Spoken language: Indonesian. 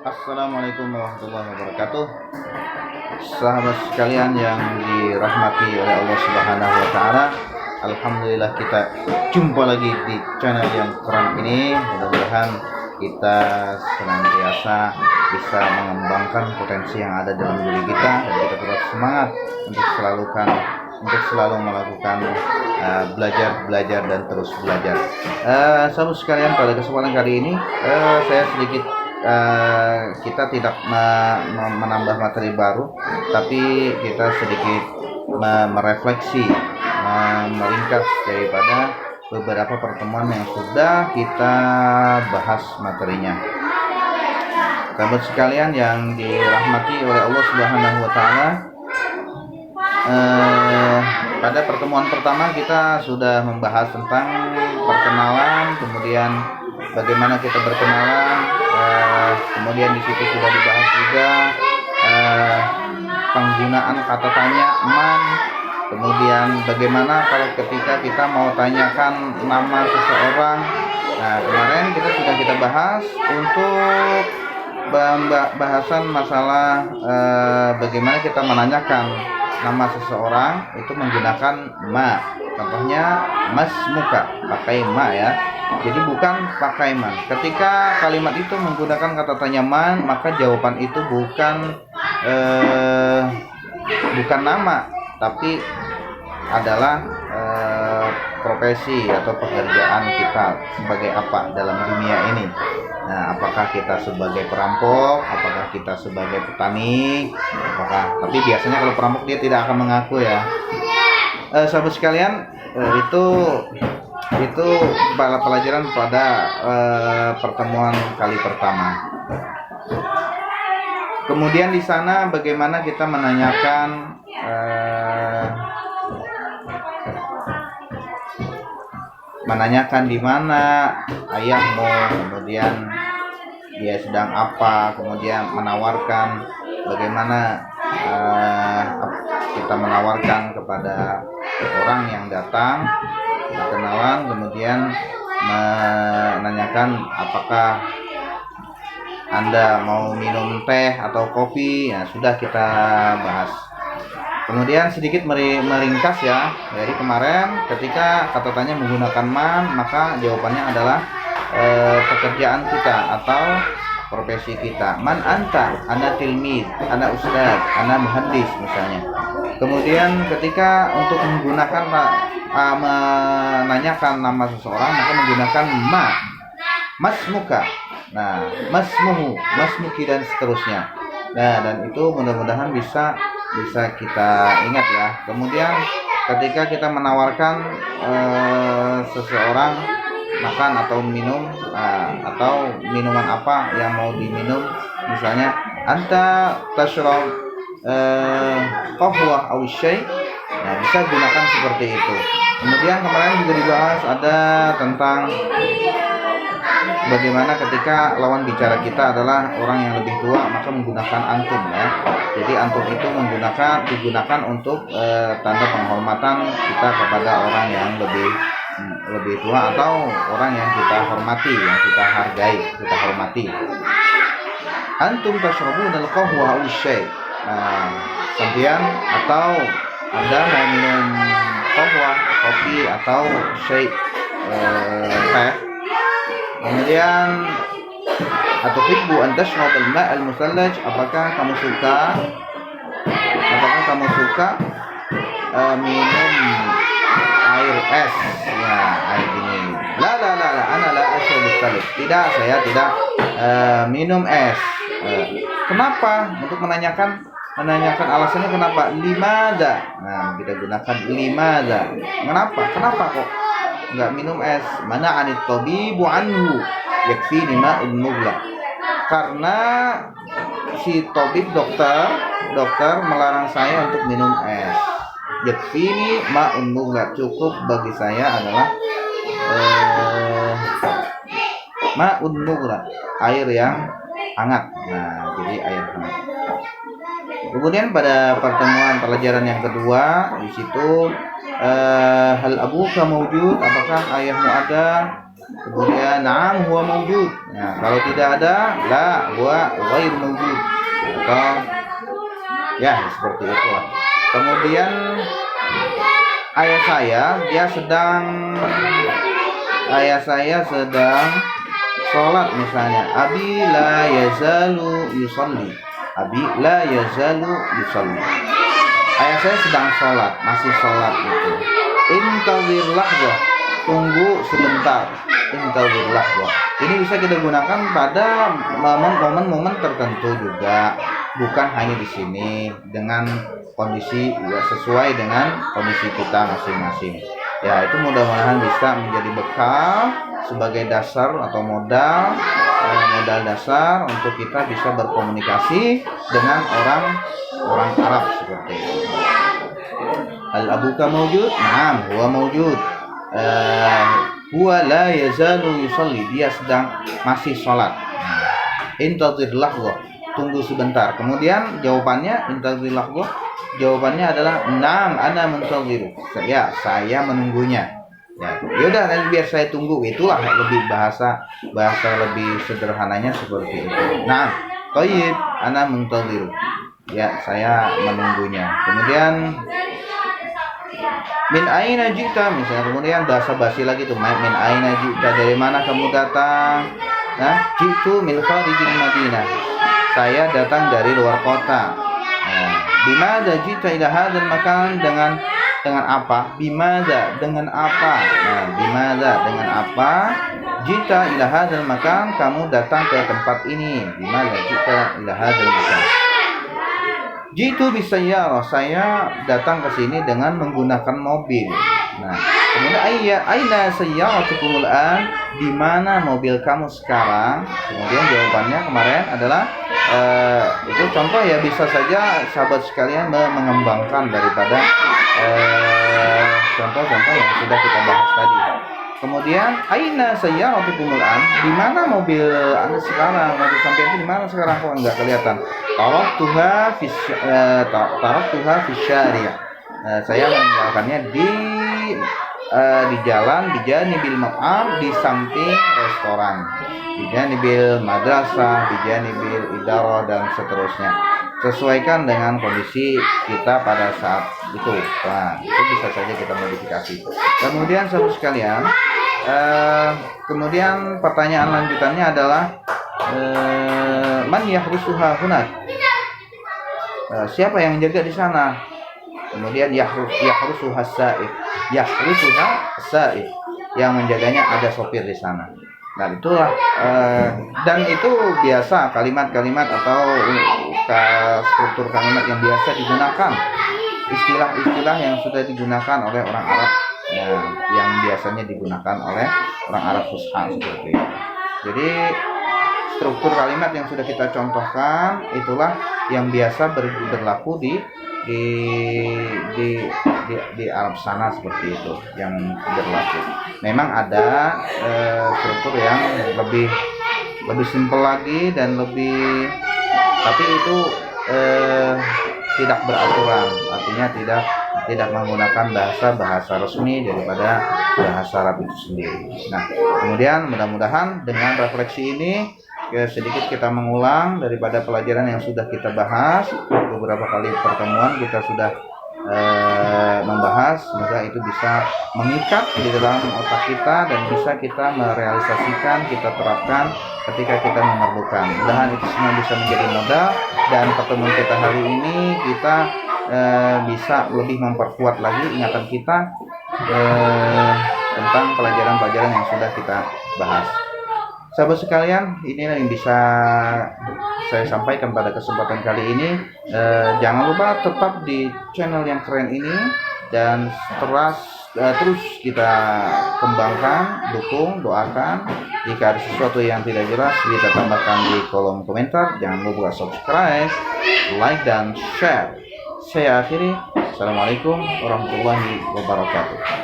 Assalamualaikum warahmatullahi wabarakatuh. Sahabat sekalian yang dirahmati oleh Allah Subhanahu wa taala. Alhamdulillah kita jumpa lagi di channel yang keren ini. Mudah-mudahan kita senantiasa bisa mengembangkan potensi yang ada dalam diri kita dan kita tetap semangat untuk selalu melakukan belajar dan terus belajar. Sahabat sekalian, pada kesempatan kali ini saya sedikit kita tidak menambah materi baru, tapi kita sedikit merefleksi, meringkas daripada beberapa pertemuan yang sudah kita bahas materinya. Sahabat sekalian yang dirahmati oleh Allah Subhanahu wa taala, pada pertemuan pertama kita sudah membahas tentang perkenalan, kemudian bagaimana kita berkenalan, kemudian di situ sudah dibahas juga penggunaan kata tanya man, kemudian bagaimana kalau ketika kita mau tanyakan nama seseorang. Nah, kemarin sudah kita bahas untuk bahasan masalah bagaimana kita menanyakan nama seseorang itu menggunakan ma. Contohnya mas muka, pakai ma ya. Jadi bukan pakai man. Ketika kalimat itu menggunakan kata tanya man, maka jawaban itu bukan nama, tapi adalah profesi atau pekerjaan kita sebagai apa dalam dunia ini. Nah, apakah kita sebagai perampok, apakah kita sebagai petani, tapi biasanya kalau perampok dia tidak akan mengaku ya. Sahabat sekalian, itu pelajaran pada pertemuan kali pertama. Kemudian di sana bagaimana kita menanyakan di mana ayahmu, kemudian dia sedang apa, kemudian menawarkan bagaimana kita menawarkan kepada orang yang datang kenalan, kemudian menanyakan apakah Anda mau minum teh atau kopi. Ya, sudah kita bahas. Kemudian sedikit meringkas ya. Jadi kemarin ketika kata tanya menggunakan man, maka jawabannya adalah pekerjaan kita atau profesi kita. Man anta, ana tilmid, ana ustad, ana muhaddis misalnya. Kemudian ketika untuk menggunakan menanyakan nama seseorang, maka menggunakan ma. Masmuka. Nah, masmuhu, masmuki dan seterusnya. Nah, dan itu mudah-mudahan bisa kita ingat ya. Kemudian ketika kita menawarkan seseorang makan atau minum atau minuman apa yang mau diminum, misalnya anta tashrab qahwa aw syai. Nah, bisa gunakan seperti itu. Kemudian kemarin juga dibahas ada tentang bagaimana ketika lawan bicara kita adalah orang yang lebih tua, maka menggunakan antum ya. Jadi antum itu digunakan untuk tanda penghormatan kita kepada orang yang lebih tua atau orang yang kita hormati, yang kita hargai, kita hormati. Antum tashrabuna al-qahwa aw syai. Nah, kemudian atau Anda mau minum qahwa, kopi atau syai, teh. Kemudian atuhibbu an tashrab al-ma' al-musallaj, apakah kamu suka minum air es ya, air dingin. La ana la ashrabu salj. Tidak, saya tidak minum es. Kenapa? Untuk menanyakan alasannya kenapa. Limada. Nah, kita gunakan limada. Kenapa kok enggak minum es? Mana anit tabibu anhu yakfini ma'un mughlaq. Karena si tabib dokter melarang saya untuk minum es. Yakfini ma'un mughlaq, cukup bagi saya adalah ma'un mughlaq, air yang hangat. Nah, jadi air hangat. Kemudian pada pertemuan pelajaran yang kedua di situ hal abuka mawjud, apakah ayahmu ada? Kemudian na'am huwa mawjud. Nah, kalau tidak ada, la huwa ghairu mawjud. Atau ya seperti itu. Kemudian ayah saya sedang sholat misalnya. Abi la yazalu yusalli. Abi la yazalu yusalli. Ayah saya sedang sholat, masih sholat itu. Intazir lahzah, tunggu sebentar. Intazir lahzah. Ini bisa kita gunakan pada momen-momen tertentu juga, bukan hanya di sini, dengan kondisi ya sesuai dengan kondisi kita masing-masing. Ya, itu mudah-mudahan bisa menjadi bekal sebagai dasar atau modal dasar untuk kita bisa berkomunikasi dengan orang Arab seperti itu. Al abuka mawjud? Naam, huwa mawjud. Huwa la yazalu yusalli, dia sedang masih sholat. Intazir lahzah, tunggu sebentar. Kemudian jawabannya intazir lahzah, jawabannya adalah naam ana muntaziru. Ya, saya menunggunya. Ya, yaudah nanti biar saya tunggu. Itulah lebih bahasa lebih sederhananya seperti itu. Nah, thayyib ana muntaziru. Ya, saya menunggunya. Kemudian min aina jita, misalnya, kemudian bahasa basi lagi tuh, min aina jita, dari mana kamu datang? Nah, jitu min kharijil Madinah, saya datang dari luar kota. Nah, bimadza jita ila hadzal makan, dengan apa? Bimadza, dengan apa? Nah, bimadza, dengan apa? Jita ila hadzal makan, kamu datang ke tempat ini. Bimadza jita ila hadzal makan. Jitu bisayyarah, saya datang ke sini dengan menggunakan mobil. Nah, kemudian aina sayyaratukumul an, di mana mobil kamu sekarang? Kemudian jawabannya kemarin adalah itu contoh ya, bisa saja sahabat sekalian mengembangkan daripada contoh-contoh yang sudah kita bahas tadi. Kemudian aina sayyaratukumul an, di mana mobil Anda sekarang? Mobil sampai itu di mana sekarang? Kok enggak kelihatan? Taraktuha fi syari'. Saya meninggalkannya di jalan, bijanibil maqam, di samping restoran, bijanibil madrasah, bijanibil idarah, dan seterusnya. Sesuaikan dengan kondisi kita pada saat itu. Nah, itu bisa saja kita modifikasi. Kemudian sahabat sekalian, kemudian pertanyaan lanjutannya adalah man yahrusuha hunak, siapa yang menjaga di sana? Kemudian yahrusuha sa'if, yang menjaganya ada sopir di sana. Nah, itulah dan itu biasa kalimat-kalimat atau struktur kalimat yang biasa digunakan, istilah-istilah yang sudah digunakan oleh orang Arab, ya, yang biasanya digunakan oleh orang Arab Fusha seperti itu. Jadi struktur kalimat yang sudah kita contohkan itulah yang biasa berlaku di Arab sana, seperti itu yang berlaku. Memang ada struktur yang lebih simpel lagi dan tapi itu tidak beraturan, artinya tidak menggunakan bahasa resmi daripada bahasa Arab itu sendiri. Nah, kemudian mudah-mudahan dengan refleksi ini sedikit kita mengulang daripada pelajaran yang sudah kita bahas. Beberapa kali pertemuan kita sudah membahas, semoga itu bisa mengikat di dalam otak kita dan bisa kita merealisasikan, kita terapkan ketika kita memerlukan. Mudah-mudahan itu semua bisa menjadi modal, dan pertemuan kita hari ini kita bisa lebih memperkuat lagi ingatan kita tentang pelajaran-pelajaran yang sudah kita bahas. Sahabat sekalian, inilah yang bisa saya sampaikan pada kesempatan kali ini. Jangan lupa tetap di channel yang keren ini, dan terus kita kembangkan, dukung, doakan. Jika ada sesuatu yang tidak jelas, kita tambahkan di kolom komentar. Jangan lupa subscribe, like, dan share. Saya akhiri. Assalamualaikum warahmatullahi wabarakatuh.